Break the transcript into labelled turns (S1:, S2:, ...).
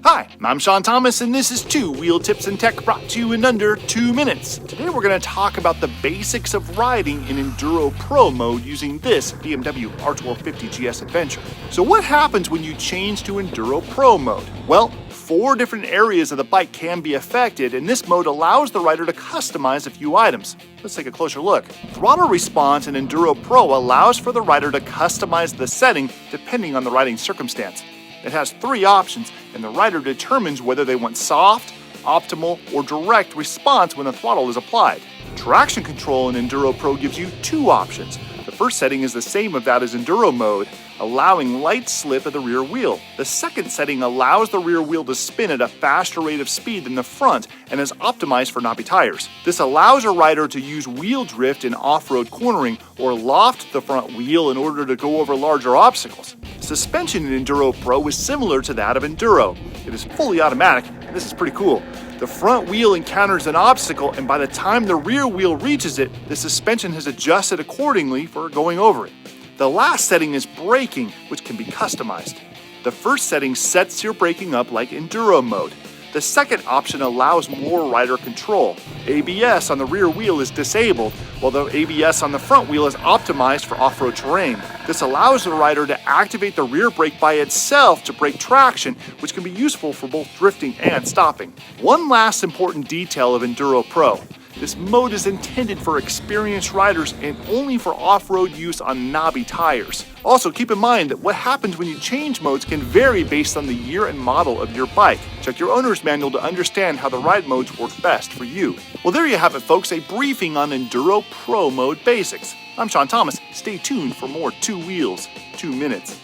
S1: Hi, I'm Shawn Thomas, and this is 2 Wheel Tips and Tech brought to you in under 2 minutes. Today we're going to talk about the basics of riding in Enduro Pro Mode using this BMW R1250 GS Adventure. So what happens when you change to Enduro Pro Mode? Well, 4 different areas of the bike can be affected, and this mode allows the rider to customize a few items. Let's take a closer look. Throttle Response in Enduro Pro allows for the rider to customize the setting depending on the riding circumstance. It has 3 options, and the rider determines whether they want soft, optimal, or direct response when the throttle is applied. Traction control in Enduro Pro gives you 2 options. The first setting is the same of that as Enduro mode, allowing light slip of the rear wheel. The second setting allows the rear wheel to spin at a faster rate of speed than the front and is optimized for knobby tires. This allows a rider to use wheel drift in off-road cornering or loft the front wheel in order to go over larger obstacles. Suspension in Enduro Pro is similar to that of Enduro. It is fully automatic, and this is pretty cool. The front wheel encounters an obstacle, and by the time the rear wheel reaches it, the suspension has adjusted accordingly for going over it. The last setting is braking, which can be customized. The first setting sets your braking up like Enduro mode. The second option allows more rider control. ABS on the rear wheel is disabled, while the ABS on the front wheel is optimized for off-road terrain. This allows the rider to activate the rear brake by itself to break traction, which can be useful for both drifting and stopping. One last important detail of Enduro Pro. This mode is intended for experienced riders and only for off-road use on knobby tires. Also, keep in mind that what happens when you change modes can vary based on the year and model of your bike. Check your owner's manual to understand how the ride modes work best for you. Well, there you have it, folks, a briefing on Enduro Pro Mode basics. I'm Shawn Thomas. Stay tuned for more 2 Wheels, 2 Minutes.